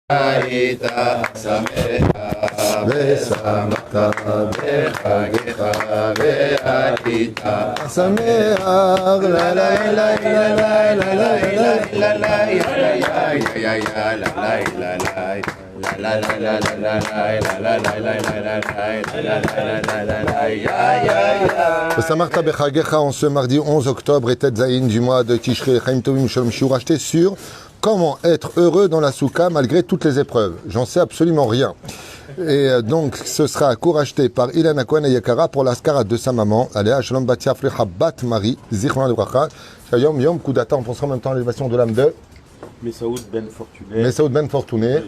היית שמח ושמחת בחגיך והיית שמח לה לה לה לה לה לה לה ושמחת בחגיך en ce mardi 11 octobre et Tet Zayin du mois de Tishrei Chaim Tovim Shalom Shiur acheté sur comment être heureux dans la soukha malgré toutes les épreuves. J'en sais absolument rien. Et donc, ce sera un cours acheté par Ilana Cohen et Yakara pour la skara de sa maman. Aléa Shalom Bat Yafri Habbat Marie, Zichron Lebracha. Shayom Yom Kudata, on pensera en même temps à l'élévation de l'âme de Messaoud Ben Fortuné. Messaoud Ben Fortuné.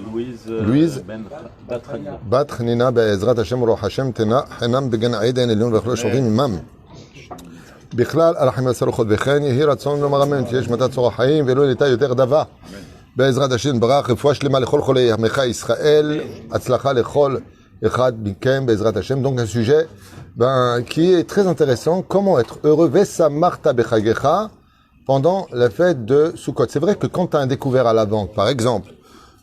Louise Ben Batranina. Bat Nina Be'ezrat Hashem Roch Hashem Tena Hanam Began Aiden Elion Vechlo Shorim Imam. בכלל, הרחמים והסלוחות וכן יהי רצון לומר אמן, שיש מתת צור החיים ולא ליטה יותר דבה. בעזרת השם ברך, רפואה שלמה לכל חולי עמך ישראל, הצלחה לכל אחד מכם בעזרת השם. Donc un sujet qui est très intéressant, comment être heureux ושמחת בחגיך pendant la fête de Sukkot. C'est vrai que quand tu as un découvert à la banque, par exemple,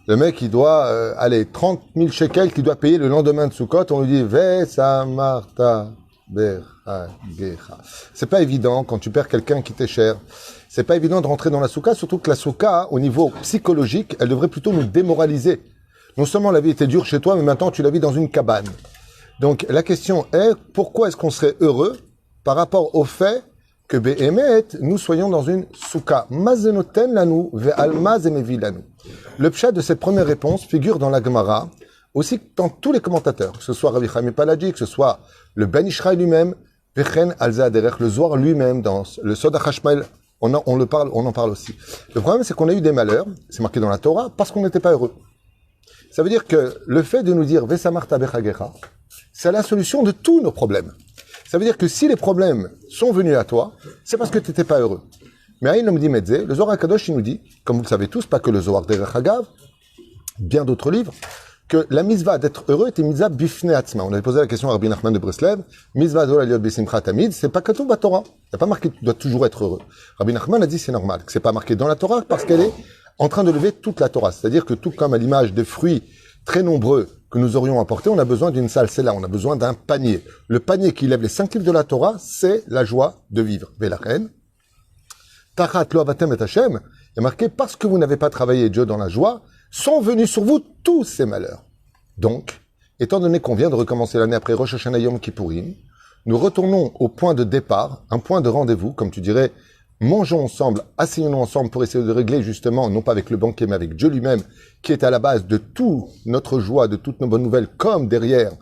le mec il doit aller 30 000 shekels qu'il doit payer le lendemain de Sukkot, on lui dit ושמחת c'est pas évident quand tu perds quelqu'un qui t'est cher. C'est pas évident de rentrer dans la soukha, surtout que la soukha, au niveau psychologique, elle devrait plutôt nous démoraliser. Non seulement la vie était dure chez toi, mais maintenant tu la vis dans une cabane. Donc la question est, pourquoi est-ce qu'on serait heureux par rapport au fait que Be'emet, nous soyons dans une soukha. Mazenoten lanu, ve'almaz emevi lanu. Le pshat de cette première réponse figure dans la Gemara, aussi dans tous les commentateurs, que ce soit Rabbi Chaim Palagi, que ce soit le Ben Ishraï lui-même, Vechen Alza Derech, le Zohar lui-même, dans le Sod HaChashmael, on en parle aussi. Le problème, c'est qu'on a eu des malheurs, c'est marqué dans la Torah, parce qu'on n'était pas heureux. Ça veut dire que le fait de nous dire Vesamarta Bechagecha, c'est la solution de tous nos problèmes. Ça veut dire que si les problèmes sont venus à toi, c'est parce que tu n'étais pas heureux. Mais Aïn Lomdi Medze, le Zohar HaKadosh, il nous dit, comme vous le savez tous, pas que le Zohar Derech Hagav, bien d'autres livres, que la mitzvah d'être heureux était mitzvah bifne atzma. On avait posé la question à Rabbi Nachman de Breslev, mitzvah d'ol aliot besimcha tamid, c'est pas katoub à Torah. Il n'y a pas marqué que tu dois toujours être heureux. Rabbi Nachman a dit c'est normal, que c'est pas marqué dans la Torah parce qu'elle est en train de lever toute la Torah. C'est-à-dire que tout comme à l'image des fruits très nombreux que nous aurions apportés, on a besoin d'une salsela, on a besoin d'un panier. Le panier qui lève les 5 livres de la Torah, c'est la joie de vivre. Velachen, tachat lo avatem et Hashem, il y a marqué parce que vous n'avez pas travaillé Dieu dans la joie, sont venus sur vous tous ces malheurs. Donc, étant donné qu'on vient de recommencer l'année après Rosh Hashanah Yom Kippourim, nous retournons au point de départ, un point de rendez-vous, comme tu dirais, mangeons ensemble, asseyons-nous ensemble pour essayer de régler justement, non pas avec le banquet, mais avec Dieu lui-même, qui est à la base de toute notre joie, de toutes nos bonnes nouvelles, comme derrière,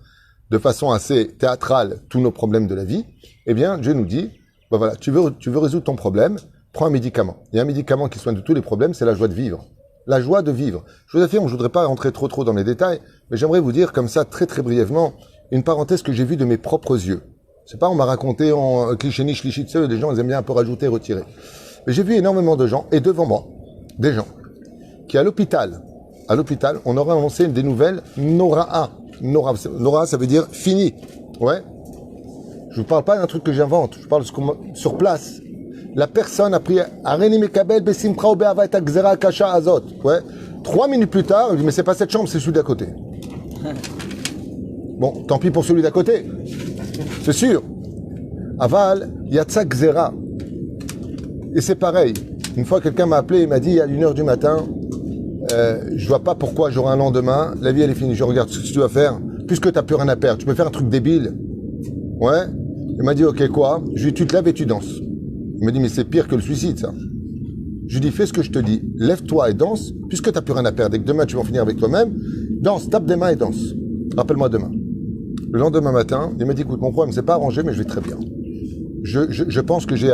de façon assez théâtrale, tous nos problèmes de la vie. Eh bien, Dieu nous dit, ben voilà, tu veux résoudre ton problème, prends un médicament. Il y a un médicament qui soigne de tous les problèmes, c'est la joie de vivre. La joie de vivre. Je vous affirme, je voudrais pas rentrer trop dans les détails, mais j'aimerais vous dire comme ça, très brièvement, une parenthèse que j'ai vue de mes propres yeux. C'est pas, on m'a raconté en cliché niche, les gens, ils aiment bien un peu rajouter, retirer. Mais j'ai vu énormément de gens, et devant moi, des gens, qui à l'hôpital, on aurait annoncé des nouvelles Noraa. Noraa, ça veut dire fini. Ouais. Je vous parle pas d'un truc que j'invente, je parle sur place. La personne a pris Areni Mekabel Besimcha ou Be'ava et Agzera Kasha Azot. Ouais. 3 minutes plus tard, il dit, mais c'est pas cette chambre, c'est celui d'à côté. Bon, tant pis pour celui d'à côté. C'est sûr. Aval, Yatsa Gzera. Et c'est pareil. Une fois, quelqu'un m'a appelé, il m'a dit, à 1h du matin, je vois pas pourquoi j'aurai un lendemain, la vie elle est finie, je regarde ce que tu dois faire, puisque t'as plus rien à perdre, tu peux faire un truc débile. Ouais. Il m'a dit, ok, quoi? Je lui ai dit, tu te lèves et tu danses. Il me dit, mais c'est pire que le suicide, ça. Je lui dis, fais ce que je te dis. Lève-toi et danse, puisque tu n'as plus rien à perdre et que demain tu vas en finir avec toi-même. Danse, tape des mains et danse. Rappelle-moi demain. Le lendemain matin, il m'a dit, écoute, mon problème, c'est pas arrangé, mais je vais très bien. Je pense que j'ai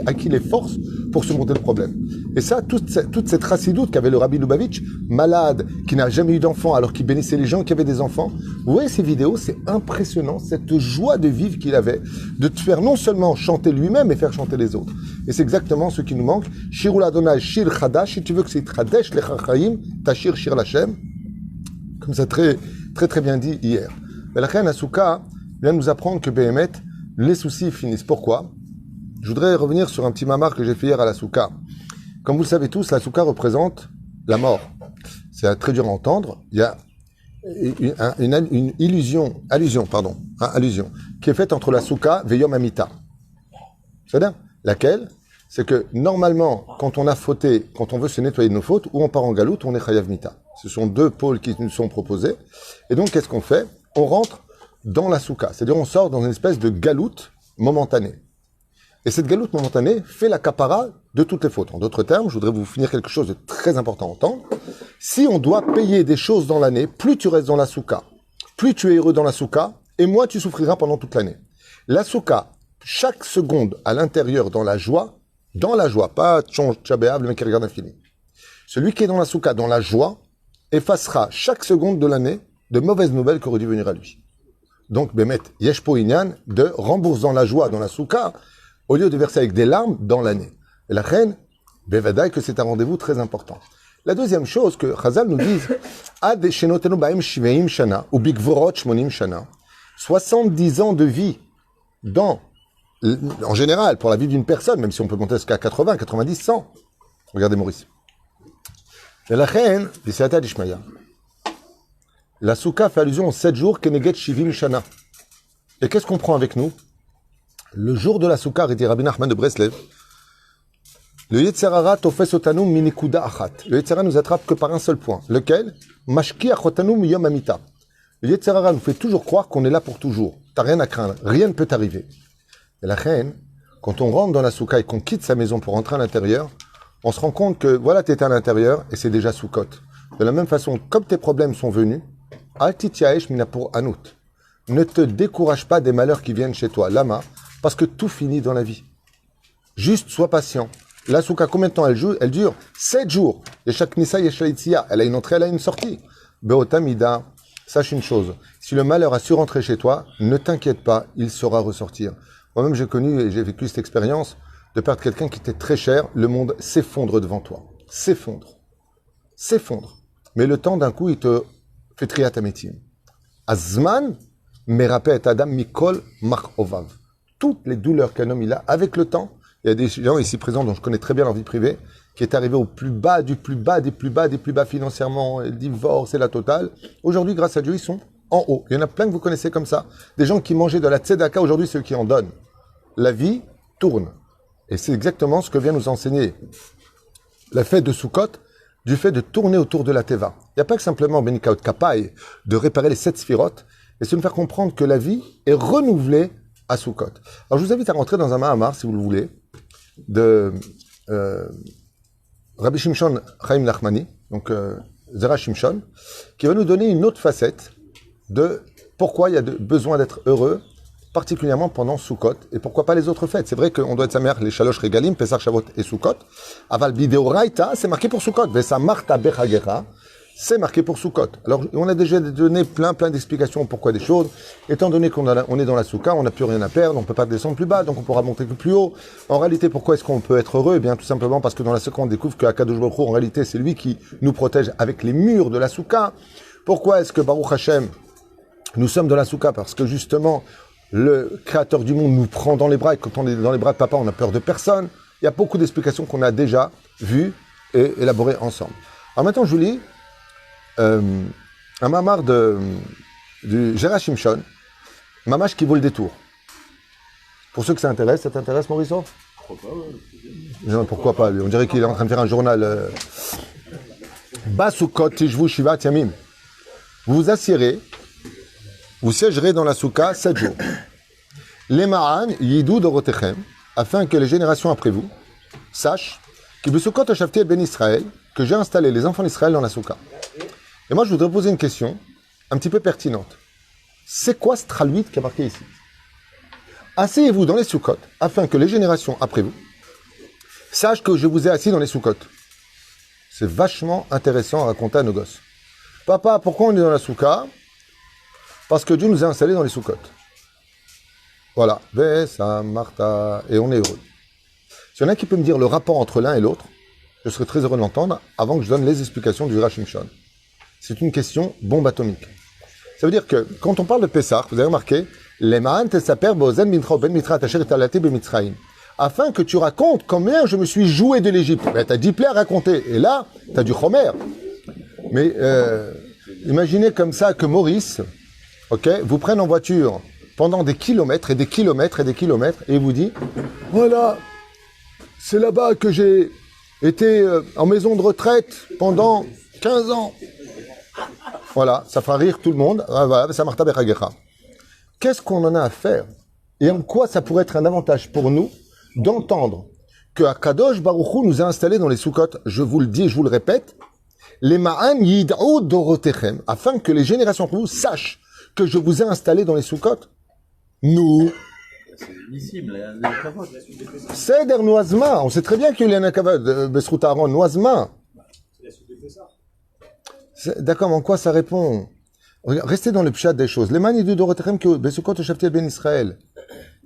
acquis les forces pour surmonter le problème. Et ça, toute cette chassidoute qu'avait le Rabbi Lubavitch, malade, qui n'a jamais eu d'enfant, alors qu'il bénissait les gens qui avaient des enfants. Vous voyez ces vidéos, c'est impressionnant, cette joie de vivre qu'il avait, de te faire non seulement chanter lui-même, mais faire chanter les autres. Et c'est exactement ce qui nous manque. Shirul Adonai, Shir Chadash, si tu veux que c'est Chadesh, Lechachaim, Tashir, Shir Lachem. Comme ça, très bien dit hier. Mais la reine Asuka vient nous apprendre que Behemet, les soucis finissent. Pourquoi? Je voudrais revenir sur un petit mamar que j'ai fait hier à la soukha. Comme vous le savez tous, la soukha représente la mort. c'est très dur à entendre, il y a une allusion, qui est faite entre la souka et Yom Hamita. C'est-à-dire, laquelle? C'est que normalement, quand on a fauté, quand on veut se nettoyer de nos fautes, ou on part en galoute, ou on est chayav mita. Ce sont deux pôles qui nous sont proposés. Et donc, qu'est-ce qu'on fait? On rentre dans la souka. C'est-à-dire, on sort dans une espèce de galoute momentanée. Et cette galoute momentanée fait la capara de toutes les fautes. En d'autres termes, je voudrais vous finir quelque chose de très important à entendre. Si on doit payer des choses dans l'année, plus tu restes dans la souka, plus tu es heureux dans la souka, et moins tu souffriras pendant toute l'année. La souka, chaque seconde à l'intérieur dans la joie, pas tchabéab, le mec qui regarde un film. Celui qui est dans la souka, dans la joie, effacera chaque seconde de l'année de mauvaises nouvelles qui auraient dû venir à lui. Donc, Bémet, Yeshpo Inyan, de rembourser la joie dans la souka, au lieu de verser avec des larmes dans l'année. Et la reine, Bevadaï, que c'est un rendez-vous très important. La deuxième chose que Chazal nous dit, Ad Shenotenu Baim Shiveim Shana, ou Bigvorot Shmonim Shana, 70 ans de vie en général, pour la vie d'une personne, même si on peut monter jusqu'à 80, 90, 100. Regardez Maurice. Et la reine, la souka fait allusion aux 7 jours, Keneget Shivim Shana. Et qu'est-ce qu'on prend avec nous? Le jour de la souka, dit Rabbi Nachman de Breslev, le Yetzer Hara tofes otanu minikuda achat. Le Yetzer Hara nous attrape que par un seul point. Lequel? Mashki achotanu miyom amita. Le Yetzer Hara nous fait toujours croire qu'on est là pour toujours. T'as rien à craindre. Rien ne peut t'arriver. Et la reine, quand on rentre dans la souka et qu'on quitte sa maison pour rentrer à l'intérieur, on se rend compte que voilà, tu es à l'intérieur et c'est déjà soukot. De la même façon, comme tes problèmes sont venus, altitiaesh minapur anout. Ne te décourage pas des malheurs qui viennent chez toi. Lama, parce que tout finit dans la vie. Juste sois patient. La souka, combien de temps elle dure 7 jours. Et chaque nissa, elle a une entrée, elle a une sortie. Beotamida, sache une chose. Si le malheur a su rentrer chez toi, ne t'inquiète pas, il saura ressortir. Moi-même, j'ai connu et j'ai vécu cette expérience de perdre quelqu'un qui était très cher. Le monde s'effondre devant toi. S'effondre. Mais le temps, d'un coup, il te fait trier à ta métier. Azman, merapet Adam Mikol Machovav. Toutes les douleurs qu'un homme il a, avec le temps, il y a des gens ici présents dont je connais très bien leur vie privée, qui est arrivé au plus bas, des plus bas financièrement, le divorce et la totale. Aujourd'hui, grâce à Dieu, ils sont en haut. Il y en a plein que vous connaissez comme ça. Des gens qui mangeaient de la tzedaka, aujourd'hui, c'est eux qui en donnent. La vie tourne. Et c'est exactement ce que vient nous enseigner la fête de Sukkot, du fait de tourner autour de la Teva. Il n'y a pas que simplement Benikaot Kapai, de réparer les 7 sphirotes, et c'est de faire comprendre que la vie est renouvelée à Sukkot. Alors je vous invite à rentrer dans un Mahamar, si vous le voulez, de Rabbi Shimshon Chaim Nachmani, donc Zera Shimshon, qui va nous donner une autre facette de pourquoi il y a besoin d'être heureux, particulièrement pendant Sukkot, et pourquoi pas les autres fêtes. C'est vrai qu'on doit être sa mère, les Shalosh Regalim, Pesach, Shavuot et Sukkot. Aval Bideoraita, c'est marqué pour Sukkot. Vesa Marta Bechagera, c'est marqué pour Sukkot. Alors, on a déjà donné plein d'explications pourquoi des choses. Étant donné qu'on est dans la Soukha, on n'a plus rien à perdre, on ne peut pas descendre plus bas, donc on pourra monter plus haut. En réalité, pourquoi est-ce qu'on peut être heureux? Eh bien, tout simplement parce que dans la Soukha, on découvre qu'Akadosh Baruch Hu, en réalité, c'est lui qui nous protège avec les murs de la Soukha. Pourquoi est-ce que Baruch Hashem, nous sommes dans la Soukha? Parce que justement, le créateur du monde nous prend dans les bras, et quand on est dans les bras de papa, on n'a peur de personne. Il y a beaucoup d'explications qu'on a déjà vues et élaborées ensemble. Alors maintenant, je vous lis un mamar du Zera Shimshon, mamash qui vaut le détour. Pour ceux que ça t'intéresse, Mauricio? Non, pourquoi pas, lui. On dirait qu'il est en train de faire un journal. Basukot tishvu shivat yamim. Vous vous assiérez, vous siégerez dans la soukha 7 jours. Les ma'an yidou dorotechem, afin que les générations après vous sachent que Besukot Hashavti et Ben Israël, que j'ai installé les enfants d'Israël dans la soukha. Et moi, je voudrais poser une question un petit peu pertinente. C'est quoi ce traluit qui est marqué ici? Asseyez-vous dans les soukhot, afin que les générations après vous sachent que je vous ai assis dans les soukhot. C'est vachement intéressant à raconter à nos gosses. Papa, pourquoi on est dans la soukha? Parce que Dieu nous a installés dans les soukhot. Voilà. Vesa, Martha, et on est heureux. S'il y en a qui peut me dire le rapport entre l'un et l'autre, je serais très heureux de l'entendre avant que je donne les explications du Rashimshon. C'est une question bombe atomique. Ça veut dire que quand on parle de Pessah, vous avez remarqué, afin que tu racontes combien je me suis joué de l'Égypte. Ben, tu as 10 plaies à raconter. Et là, tu as du Chomer. Mais imaginez comme ça que Maurice, ok, vous prenne en voiture pendant des kilomètres et des kilomètres et des kilomètres et vous dit, voilà, c'est là-bas que j'ai été en maison de retraite pendant 15 ans. Voilà, ça fera rire tout le monde. Voilà, ça marta bechagecha. Qu'est-ce qu'on en a à faire? Et en quoi ça pourrait être un avantage pour nous d'entendre que Akadosh Baruch Hu nous a installés dans les soukot? Je vous le dis, je vous le répète, les ma'an yid'u dorotechem, afin que les générations entre vous sachent que je vous ai installés dans les soukot. Nous, C'est émissible, la cavote. Seder Noazma, on sait très bien qu'il y a eu un Akavad, Besrout Aaron, Noazma. D'accord, mais en quoi ça répond? Restez dans le pshat des choses. Les man yid'u dorotechem que besukot shafti ben Israël.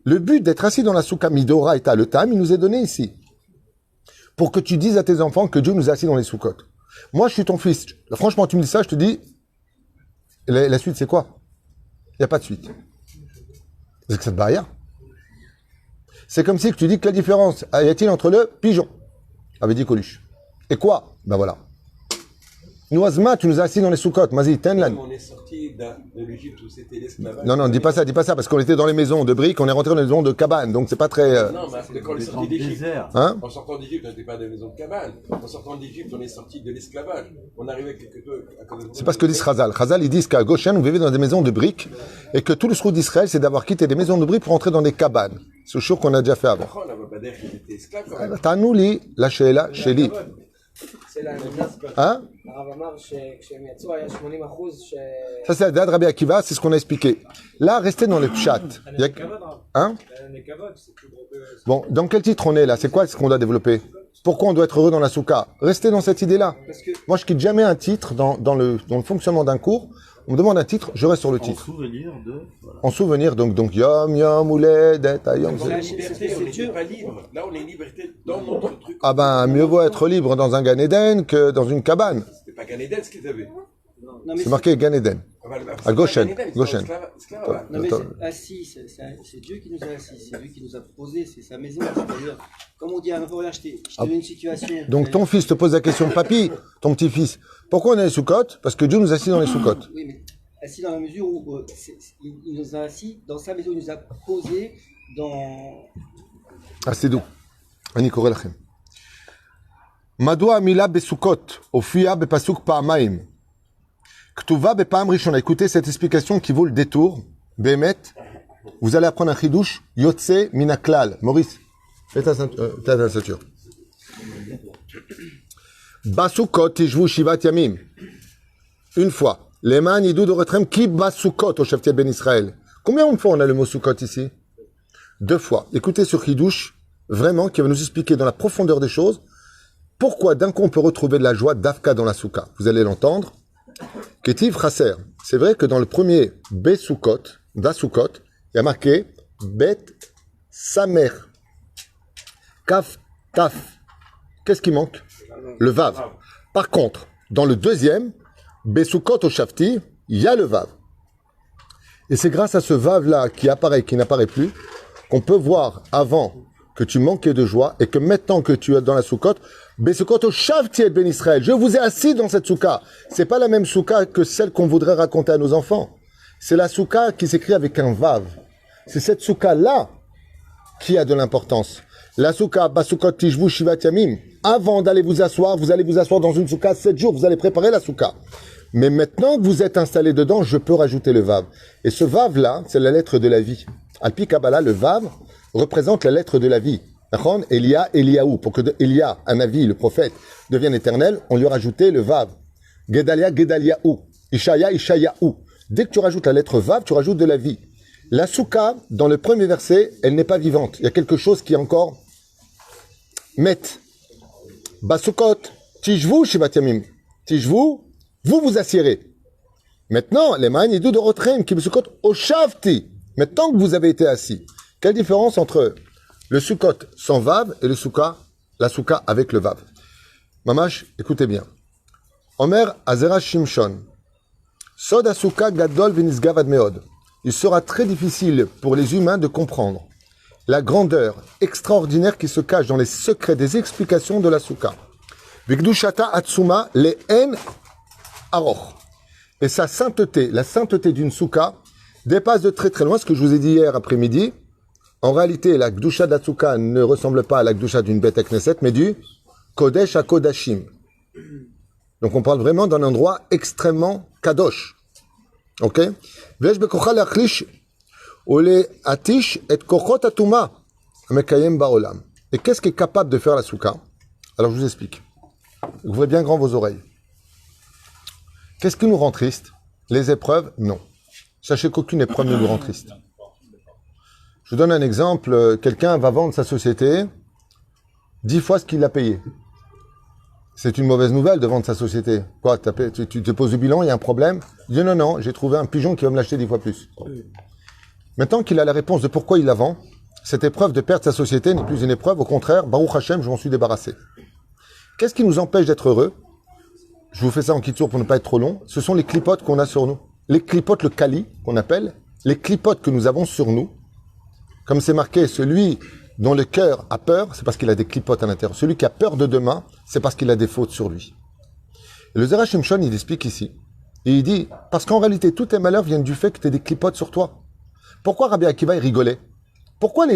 Le but d'être assis dans la souka midora et le tam, il nous est donné ici. Pour que tu dises à tes enfants que Dieu nous a assis dans les soukot. Moi, je suis ton fils. Franchement, tu me dis ça, je te dis, la suite, c'est quoi? Il n'y a pas de suite. C'est que cette barrière. C'est comme si tu dis que la différence, y a-t-il entre le pigeon, avait dit Coluche. Et quoi? Ben voilà. Noazma, tu nous as assis dans les soukot. Mazi, tenlan. On est sorti de l'Égypte où c'était l'esclavage. Non, dis pas ça, parce qu'on était dans les maisons de briques, on est rentré dans les maisons de cabanes, donc c'est pas très... Non, mais quand on est Dans sorti le d'Égypte, désert. Hein? en sortant d'Égypte, on n'était pas dans les maisons de cabane. En sortant d'Égypte, on est sorti de l'esclavage. On arrivait quelque peu à cause de... C'est pas ce que dit Chazal. Chazal, ils disent qu'à Goshen, on vivait dans des maisons de briques, et que tout le sroud d'Israël, c'est d'avoir quitté des maisons de briques pour entrer dans des cabanes. C'est le show qu'on a déjà fait avant. On n'avait pas d'air qu'il était esclave quand même. Tanouli, la sheila, sheli. C'est la menace. Hein? הרב אמר שכשהם יצאו היה 80% ש... Ça, c'est la date Rabbi Akiva, c'est ce qu'on a expliqué. Là, restez dans le pshat. Il y a- Hein? Bon, dans quel titre on est là? C'est quoi ce qu'on doit développer? Pourquoi on doit être heureux dans la souka? Restez dans cette idée-là. Moi, je quitte jamais un titre dans le fonctionnement d'un cours. On me demande un titre, je reste sur le En titre. souvenir de. Voilà. En souvenir, donc Yom Yom Ouledet Ayom. Dans la liberté, on n'était pas libre. Là, on est liberté dans notre truc. Ah ben, mieux vaut être libre dans un Gan Eden que dans une cabane. C'était pas Gan Eden ce qu'ils avaient. Non, mais C'est marqué Gan Eden. À Goshen. Goshen. Non, mais c'est assis, c'est Dieu qui nous a assis, c'est lui qui nous a posé, c'est sa maison. C'est-à-dire, comme on dit à un regarde, je t'ai donné une situation. Donc ton fils te pose la question, papy, ton petit-fils, pourquoi on est les sous-côtes? Parce que Dieu nous a assis dans les sous-côtes. Oui, mais assis dans la mesure où il nous a assis dans sa maison, il nous a posé dans. Ah, c'est doux. אני קורא לכם. מדוע המילה בסוכות הופיעה בפסוק פעמיים? כתובה בפעם ראשונה. Écoutez cette explication qui vaut le détour. באמת, vous allez apprendre un chidouche. יוצא מן הכלל. Maurice, fais ta ceinture. בסוכות תשבו שבעת ימים. Une fois. למען ידעו דורתכם כי בסוכות הושבתי את בן ישראל. Combien de fois on a le mot soukot ici? 2 fois. Écoutez ce chidouche, vraiment, qui va nous expliquer dans la profondeur des choses pourquoi d'un coup on peut retrouver de la joie d'Afka dans la souka. Vous allez l'entendre. Ketiv Chaser. C'est vrai que dans le premier Besukot, Dasukot, il y a marqué Bet Samer. Kaf Taf. Qu'est-ce qui manque? Le Vav. Par contre, dans le deuxième, Besukot au Shafti, il y a le Vav. Et c'est grâce à ce Vav-là qui apparaît, qui n'apparaît plus, qu'on peut voir avant que tu manquais de joie et que maintenant que tu es dans la soukot, Besukot au Shavti et Ben Israël, je vous ai assis dans cette souka. C'est pas la même souka que celle qu'on voudrait raconter à nos enfants. C'est la souka qui s'écrit avec un vav. C'est cette souka-là qui a de l'importance. La souka, Basukot Tishvu Shivat Yamim. Avant d'aller vous asseoir, vous allez vous asseoir dans une souka 7 jours, vous allez préparer la souka. Mais maintenant que vous êtes installé dedans, je peux rajouter le vav. Et ce vav-là, c'est la lettre de la vie. Alpi Kabbalah, le vav représente la lettre de la vie. Elia, Eliaou. Pour que Elia, un avis, le prophète, devienne éternel, on lui a rajouté le vav. Gedalia, Gedaliaou. Ishaya, Ishayaou. Dès que tu rajoutes la lettre vav, tu rajoutes de la vie. La souka, dans le premier verset, elle n'est pas vivante. Il y a quelque chose qui est encore met. Basukot, Tishvu, Shivat Yamim. Tishvu, vous assiérez. Maintenant, les ma'anidou de Rotrem, qui besukot au Shavti. Maintenant que vous avez été assis. Quelle différence entre le soukot sans vav et le souka, la souka avec le vav? Mamash, écoutez bien. Omer Azera Shimshon. Sod asuka gadol v'nisgavad meod. Il sera très difficile pour les humains de comprendre la grandeur extraordinaire qui se cache dans les secrets des explications de la souka. Vigdushata atsuma le'en Aroch. Et sa sainteté, la sainteté d'une souka, dépasse de très très loin ce que je vous ai dit hier après-midi. En réalité, la Gdusha de la souka ne ressemble pas à la Gdusha d'une Beth Knesset, mais du Kodesh à Kodashim. Donc on parle vraiment d'un endroit extrêmement kadosh. Ok? Vesh bekocha leachlish ole atish et kochot atuma mekayem baolam. Et qu'est-ce qui est capable de faire la souka? Alors je vous explique. Ouvrez bien grand vos oreilles. Qu'est-ce qui nous rend triste? Les épreuves? Non. Sachez qu'aucune épreuve ne nous rend triste. Je vous donne un exemple. Quelqu'un va vendre sa société 10 fois ce qu'il a payé. C'est une mauvaise nouvelle de vendre sa société. Quoi, tu te poses le bilan, il y a un problème. Il dit non, j'ai trouvé un pigeon qui va me l'acheter 10 fois plus. Maintenant qu'il a la réponse de pourquoi il la vend, cette épreuve de perdre sa société n'est plus une épreuve. Au contraire, Baruch Hashem, je m'en suis débarrassé. Qu'est-ce qui nous empêche d'être heureux? Je vous fais ça en kitsour pour ne pas être trop long. Ce sont les clipotes qu'on a sur nous. Les clipotes, le kali, qu'on appelle, les clipotes que nous avons sur nous. Comme c'est marqué, celui dont le cœur a peur, c'est parce qu'il a des clipotes à l'intérieur. Celui qui a peur de demain, c'est parce qu'il a des fautes sur lui. Et le Zera Shimshon, il explique ici. Et il dit, parce qu'en réalité, tous tes malheurs viennent du fait que tu as des clipotes sur toi. Pourquoi Rabbi Akiva, il rigolait? Pourquoi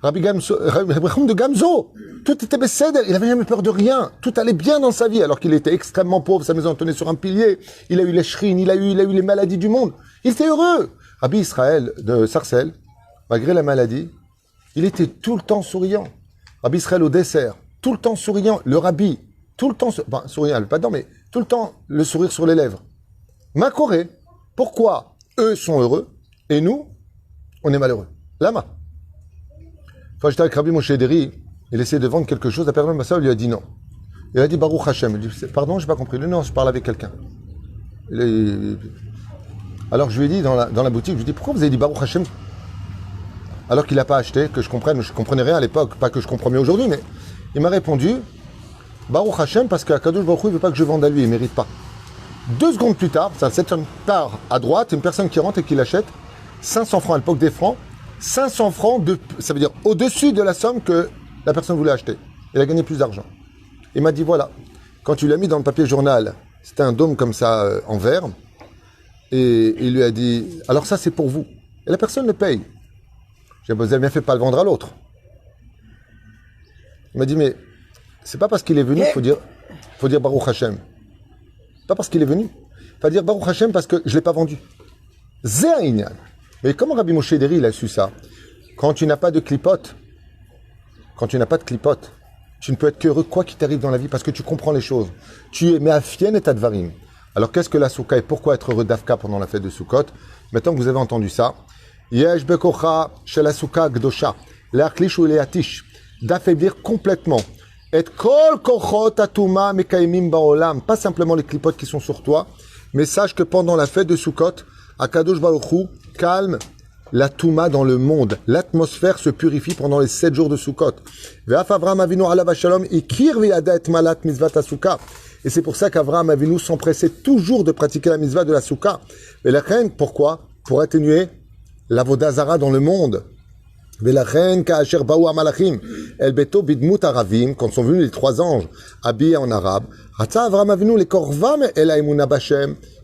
Rabbi de Gamzo, tout était bécédé, il n'avait jamais peur de rien. Tout allait bien dans sa vie, alors qu'il était extrêmement pauvre, sa maison tenait sur un pilier. Il a eu les shrines, il a eu les maladies du monde. Il était heureux. Rabbi Israël de Sarcelles, malgré la maladie, il était tout le temps souriant. Rabbi Israël au dessert, tout le temps souriant. Le rabbi, tout le temps souriant, pas dedans, mais tout le temps le sourire sur les lèvres. Makoré, pourquoi eux sont heureux et nous, on est malheureux? Lama. Quand j'étais avec Rabbi Moshe Ederi, il essayait de vendre quelque chose, la personne lui a dit non. Il a dit Baruch Hashem. Il dit pardon, j'ai pas compris. Non, je parle avec quelqu'un. Alors je lui ai dit dans la boutique, je lui ai dit pourquoi vous avez dit Baruch Hashem alors qu'il n'a pas acheté, que je comprenne, je comprenais rien à l'époque, pas que je comprends mieux aujourd'hui, mais il m'a répondu Baruch Hashem parce qu'Akadosh Baruch Hu ne veut pas que je vende à lui, il ne mérite pas. 2 secondes plus tard, ça 7 secondes tard à droite, une personne qui rentre et qui l'achète 500 francs à l'époque des francs. 500 francs, ça veut dire au-dessus de la somme que la personne voulait acheter. Il a gagné plus d'argent. Il m'a dit, voilà, quand tu l'as mis dans le papier journal, c'était un dôme comme ça en verre, et il lui a dit, alors ça c'est pour vous. Et la personne le paye. J'ai dit, vous avez bien fait de pas le vendre à l'autre. Il m'a dit, mais c'est pas parce qu'il est venu qu'il faut dire Baruch Hashem. Pas parce qu'il est venu. Il faut dire Baruch Hashem parce que je ne l'ai pas vendu. Zéaïnian. Mais comment Rabbi Moshe Ederi, il a su ça? Quand tu n'as pas de clipote, tu ne peux être qu'heureux quoi qu'il t'arrive dans la vie parce que tu comprends les choses. Tu es me'afien et tadvarim. Alors qu'est-ce que la souka et pourquoi être heureux d'Afka pendant la fête de Sukkot? Maintenant que vous avez entendu ça, yesh bekocha shel la souka gdosha, l'achlish ou leatish, d'affaiblir complètement. Et kol kochot atuma mekaimim baolam, pas simplement les clipotes qui sont sur toi, mais sache que pendant la fête de Sukkot, Akadosh Baruch Hu calme la Touma dans le monde. L'atmosphère se purifie pendant les 7 jours de Sukkot. Et c'est pour ça qu'Avraham Avinu s'empressait toujours de pratiquer la mitzvah de la Souka. Et la reine, pourquoi? Pour atténuer l'avodah zara dans le monde. Quand sont venus les 3 anges habillés en arabe,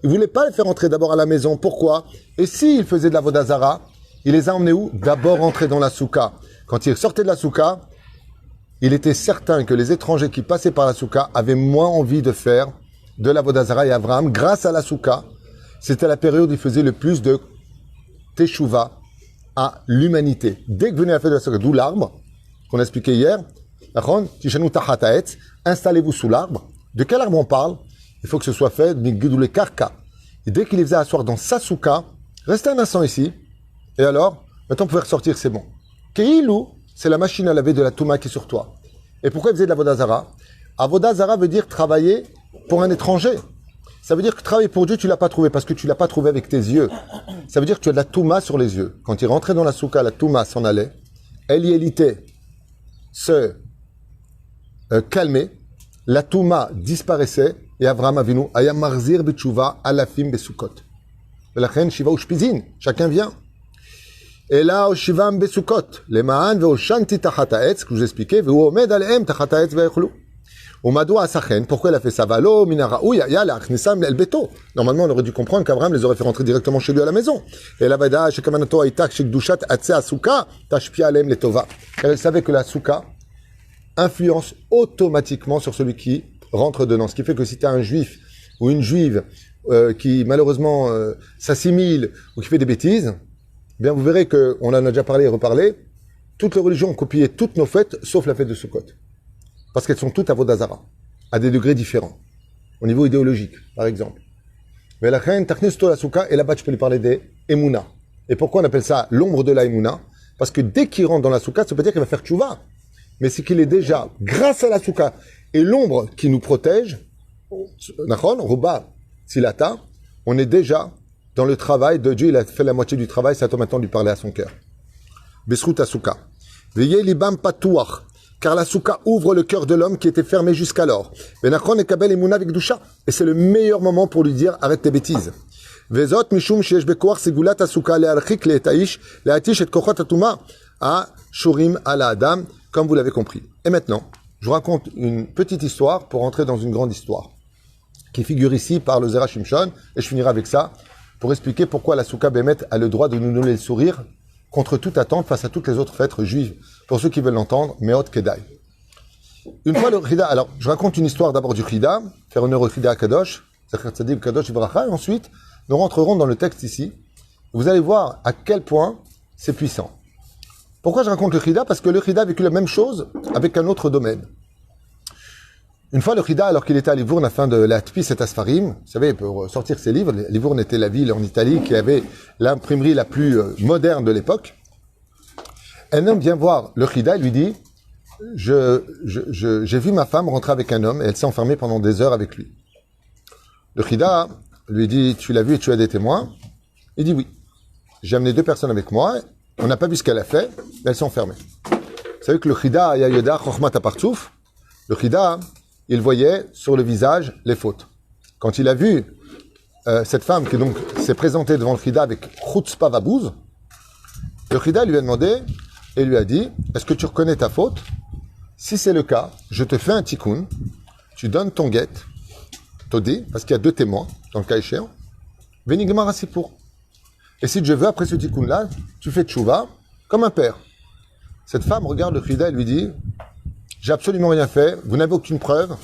il voulait pas les faire entrer d'abord à la maison. Pourquoi? Et s'il faisait de la avodah zara, il les a emmenés où? D'abord entrer dans la souka. Quand il sortait de la souka, il était certain que les étrangers qui passaient par la souka avaient moins envie de faire de la avodah zara. Et Avraham, grâce à la souka, c'était la période où il faisait le plus de teshuva à l'humanité. Dès que venait la fête de la souka, d'où l'arbre, qu'on a expliqué hier, installez-vous sous l'arbre. De quel arbre on parle? Il faut que ce soit fait de karka. Et dès qu'il les faisait asseoir dans sa souka, restez un instant ici, et alors, maintenant vous pouvez ressortir, c'est bon. Keilou, c'est la machine à laver de la touma qui est sur toi. Et pourquoi il faisait de l'avodah zara? Avodah zara veut dire travailler pour un étranger. Ça veut dire que travailler pour Dieu, tu l'as pas trouvé, parce que tu l'as pas trouvé avec tes yeux. Ça veut dire que tu as de la touma sur les yeux. Quand il rentrait dans la souka, la touma s'en allait. Eliélité se calmait. La touma disparaissait. Et Avraham Avinu, aya marzir b'tshuva alafim besukot. La reine shiva ushpizin. Chacun vient. Et là, shivam besukot. Les ma'an ve'oshanti tachat ha'etz, que je vous expliquais, ve'omed alehem tachat ha'etz ve'echlu. Omado Asachen, pourquoi elle a fait ça? Valo, Minara, Yala, Khnissam, El Beto. Normalement, on aurait dû comprendre qu'Abraham les aurait fait rentrer directement chez lui à la maison. Et la Vada, chez Kamanato, Aitak, chez Gdushat, Atse Asuka, Tashpia Alem, Letova. Car elle savait que la Souka influence automatiquement sur celui qui rentre dedans. Ce qui fait que si tu as un juif ou une juive qui malheureusement s'assimile ou qui fait des bêtises, eh bien vous verrez qu'on en a déjà parlé et reparlé, toutes les religions ont copié toutes nos fêtes, sauf la fête de Sukkot. Parce qu'elles sont toutes à Vodazara, à des degrés différents, au niveau idéologique, par exemple. Mais la reine Tachnisto la Souka, et là-bas tu peux lui parler des Emouna. Et pourquoi on appelle ça l'ombre de la Emouna? Parce que dès qu'il rentre dans la Souka, ça veut pas dire qu'il va faire tchouva. Mais c'est qu'il est déjà, grâce à la Souka, et l'ombre qui nous protège, Nachon, Ruba, Silata, on est déjà dans le travail de Dieu, il a fait la moitié du travail, c'est à toi maintenant de lui parler à son cœur. Besrut Asuka. Veillez libam patouach, car la Souka ouvre le cœur de l'homme qui était fermé jusqu'alors. Benachon et Kabel et Mouna avec Dusha. Et c'est le meilleur moment pour lui dire arrête tes bêtises. Vezot mishum sheyesh bekoach segulat asuka le'archik le'etaish le'atish et kochot atuma a shurim ala adam, comme vous l'avez compris. Et maintenant, je vous raconte une petite histoire pour entrer dans une grande histoire qui figure ici par le Zera Shimshon, et je finirai avec ça pour expliquer pourquoi la Souka Bémet a le droit de nous donner le sourire contre toute attente face à toutes les autres fêtes juives. Pour ceux qui veulent l'entendre, Meot Kedai. Une fois le Chida, alors je raconte une histoire d'abord du Chida, faire honneur au Chida Kadosh, Zecher Tzadik Kadosh Ibracha, et ensuite nous rentrerons dans le texte ici. Vous allez voir à quel point c'est puissant. Pourquoi je raconte le Chida? Parce que le Chida a vécu la même chose avec un autre domaine. Une fois, le Chida, alors qu'il était à Livourne, afin de l'Atpis et Asfarim, vous savez, pour sortir ses livres, Livourne était la ville en Italie qui avait l'imprimerie la plus moderne de l'époque. Un homme vient voir le Chida et lui dit « J'ai vu ma femme rentrer avec un homme et elle s'est enfermée pendant des heures avec lui. » Le Chida lui dit « Tu l'as vu et tu as des témoins ?» Il dit « Oui. J'ai amené 2 personnes avec moi, on n'a pas vu ce qu'elle a fait, mais elle s'est enfermée. » Vous savez que le Chida, Yayoda, Chochmat Apartsouf, le Chida, il voyait sur le visage les fautes. Quand il a vu cette femme qui donc s'est présentée devant le Chida avec Chutzpah Vabouz, le Chida lui a demandé et lui a dit « Est-ce que tu reconnais ta faute? Si c'est le cas, je te fais un tikkun, tu donnes ton guet, Todi, parce qu'il y a 2 témoins, dans le cas échéant, Venigmar Asipour. Et si je veux, après ce tikkun-là, tu fais tchouva comme un père. » Cette femme regarde le Chida et lui dit « J'ai absolument rien fait, vous n'avez aucune preuve,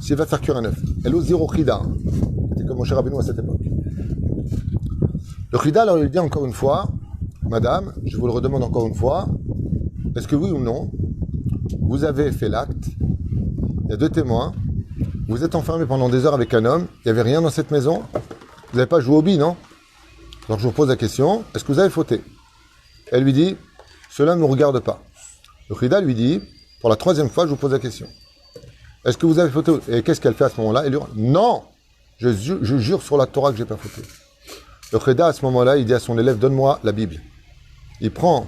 s'il va faire cuire un œuf. » Elle ose dire au Chida, c'était comme mon cher Rabbeinu à cette époque. Le Chida alors lui dit encore une fois, Madame, je vous le redemande encore une fois, est-ce que oui ou non, vous avez fait l'acte, il y a 2 témoins, vous êtes enfermé pendant des heures avec un homme, il n'y avait rien dans cette maison, vous n'avez pas joué au billes, non? Alors je vous pose la question, est-ce que vous avez fauté? Elle lui dit, cela ne nous regarde pas. Le Chida lui dit, pour la 3e fois, je vous pose la question. Est-ce que vous avez fauté? Et qu'est-ce qu'elle fait à ce moment-là? Elle lui dit, non, je jure sur la Torah que je n'ai pas fauté. Le Chida, à ce moment-là, il dit à son élève, donne-moi la Bible. Il prend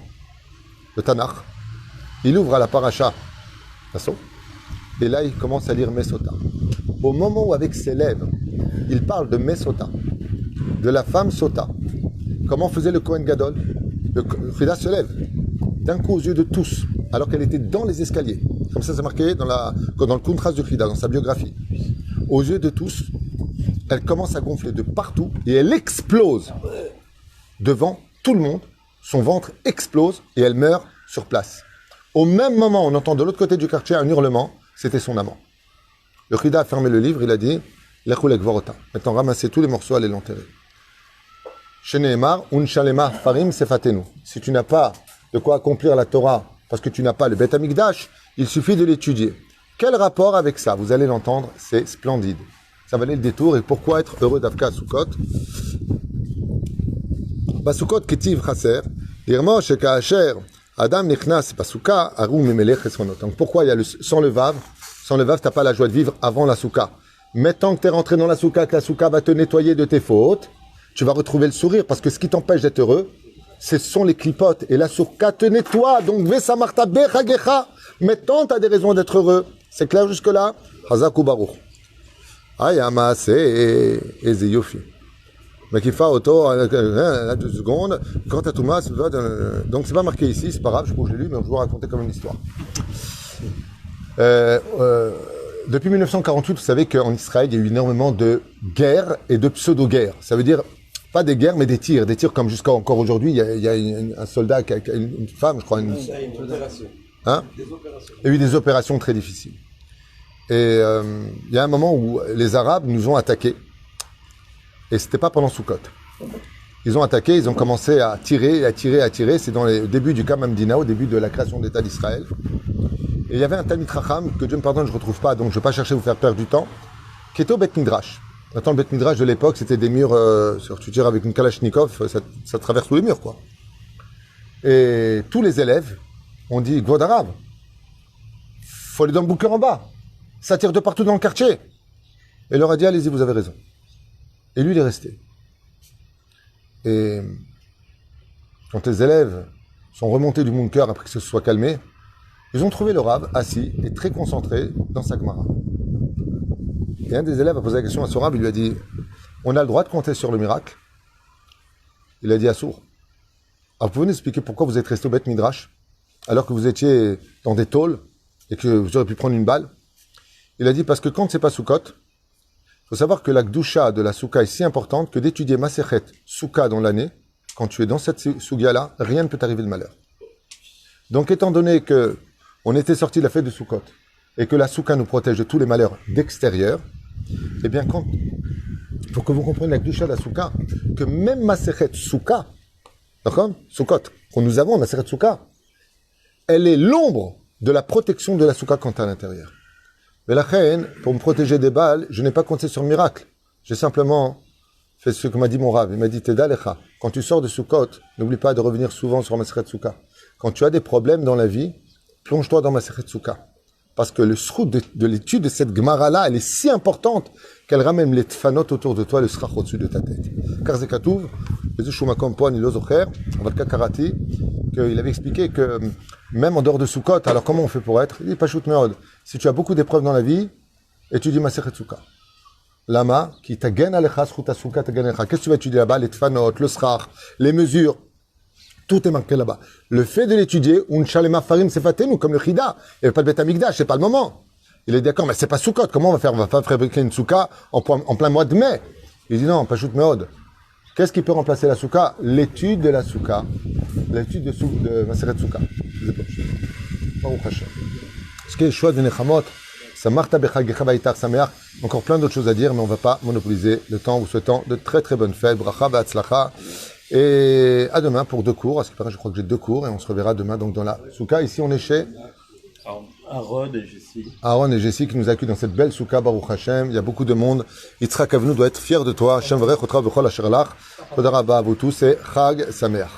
le Tanakh, il ouvre à la paracha, et là, il commence à lire Mesota. Au moment où, avec ses lèvres, il parle de Mesota, de la femme Sota, comment faisait le Kohen Gadol? Le Chida se lève, d'un coup aux yeux de tous, alors qu'elle était dans les escaliers. Comme ça, c'est marqué dans le Kuntras du Chida, dans sa biographie. Aux yeux de tous, elle commence à gonfler de partout et elle explose devant tout le monde. Son ventre explose et elle meurt sur place. Au même moment, on entend de l'autre côté du quartier un hurlement. C'était son amant. Le Chida a fermé le livre, il a dit « Lechulek vorota ». Maintenant, ramassez tous les morceaux, allez l'enterrer. Sheneemar, unshalema farim sefatenu. Si tu n'as pas de quoi accomplir la Torah, parce que tu n'as pas le Beth Amikdash, il suffit de l'étudier. Quel rapport avec ça? Vous allez l'entendre, c'est splendide. Ça valait le détour. Et pourquoi être heureux d'Avka Sukkot? Basukot ketiv chaser, dirmo shekaacher adam nichnas basuka aru mimelech esronot. Donc pourquoi il y a sans le vav? Sans le vav, t'as pas la joie de vivre avant la souka. Maintenant que tu es rentré dans la souka, que la souka va te nettoyer de tes fautes, tu vas retrouver le sourire, parce que ce qui t'empêche d'être heureux, ce sont les clipotes. Et la souka te nettoie. Donc, vesamarta bechagecha. Maintenant, tu as des raisons d'être heureux. C'est clair jusque-là? Hazaku baruch. Ayama, c'est Ezeyofi. Mais qui fait auto, à 2 secondes, quand à Thomas, donc c'est pas marqué ici, c'est pas grave, je l'ai lu, mais je vais vous raconter comme une histoire. Depuis 1948, vous savez qu'en Israël, il y a eu énormément de guerres et de pseudo-guerres. Ça veut dire, pas des guerres, mais des tirs. Des tirs comme jusqu'à encore aujourd'hui, il y a un soldat, qui a une femme, je crois. Une opération. Hein? Des opérations. Il y a eu des opérations très difficiles. Et il y a un moment où les Arabes nous ont attaqués. Et c'était pas pendant Sukkot. Ils ont attaqué, ils ont commencé à tirer, à tirer, à tirer. C'est dans les débuts du Kam Hamdina, au début de la création de l'État d'Israël. Et il y avait un Talmid Chacham, que Dieu me pardonne, je ne retrouve pas, donc je ne vais pas chercher à vous faire perdre du temps, qui était au Bet Midrash. Maintenant, le Bet Midrash de l'époque, c'était des murs, tu tires avec une Kalachnikov, ça traverse tous les murs, quoi. Et tous les élèves ont dit, Gwad Arabe, faut aller dans le bunker en bas. Ça tire de partout dans le quartier. Et il leur a dit, allez-y, vous avez raison. Et lui, il est resté. Et quand les élèves sont remontés du bunker après que ce soit calmé, ils ont trouvé le Rav assis et très concentré dans sa Gemara. Et un des élèves a posé la question à son Rav, il lui a dit, on a le droit de compter sur le miracle? Il a dit, Assour. Alors, vous pouvez nous expliquer pourquoi vous êtes resté au Bet Midrash, alors que vous étiez dans des tôles et que vous auriez pu prendre une balle? Il a dit, parce que quand c'est pas Sukkot, il faut savoir que la Gdusha de la Souka est si importante que d'étudier Masechet Souka dans l'année, quand tu es dans cette Sugia-là, rien ne peut t'arriver de malheur. Donc, étant donné que on était sorti de la fête de Sukkot et que la Souka nous protège de tous les malheurs d'extérieur, eh bien, il faut que vous compreniez la Gdusha de la Souka, que même Masechet Souka, d'accord, Sukkot, que nous avons, Masechet Souka, elle est l'ombre de la protection de la Souka quand à l'intérieur. Mais la reine, pour me protéger des balles, je n'ai pas compté sur le miracle. J'ai simplement fait ce que m'a dit mon Rav. Il m'a dit, Teda Lecha, quand tu sors de Sukkot, n'oublie pas de revenir souvent sur Masechet Souka. Quand tu as des problèmes dans la vie, plonge-toi dans Masechet Souka. Parce que le srout de l'étude de cette Gemara-là, elle est si importante qu'elle ramène les tfanot autour de toi, le srach au-dessus de ta tête. Car Zekatouv, qu'il avait expliqué que même en dehors de Sukkot, alors comment on fait pour être? Il dit, Pashut Meod. Si tu as beaucoup d'épreuves dans la vie, étudie Masechet Souka. Lama, qui tagen alecha, sruta Souka tagen alecha. Qu'est-ce que tu vas étudier là-bas? Les tfanot, le srach, les mesures. Tout est marqué là-bas. Le fait de l'étudier, unchalema farim sefatenu, comme le Chida, il n'y avait pas de Beth Amikdash, c'est pas le moment. Il est d'accord, mais c'est pas Sukkot. Comment on va faire? On va pas fabriquer une souka en plein mois de mai. Il dit non, Pashut Meod. Qu'est-ce qui peut remplacer la souka? L'étude de la souka. L'étude de Masechet Souka. Baruch Hashem. Ce qui est chouette de Nechamot, Samarta bechagecha vayitach sameach. Encore plein d'autres choses à dire, mais on ne va pas monopoliser le temps. Vous souhaitant de très très bonnes fêtes. Bracha v'atzlacha. Et à demain pour 2 cours. À ce qui paraît, je crois que j'ai 2 cours et on se reverra demain donc dans la souka. Ici, on est chez Aaron et Jessie. Aaron et Jessie qui nous accueillent dans cette belle souka, Baruch Hashem. Il y a beaucoup de monde. Yitzhak Avinu doit être fier de toi. Hashem varech otra v'chol asher lach. Toda rabba à vous tous et Chag Sameach.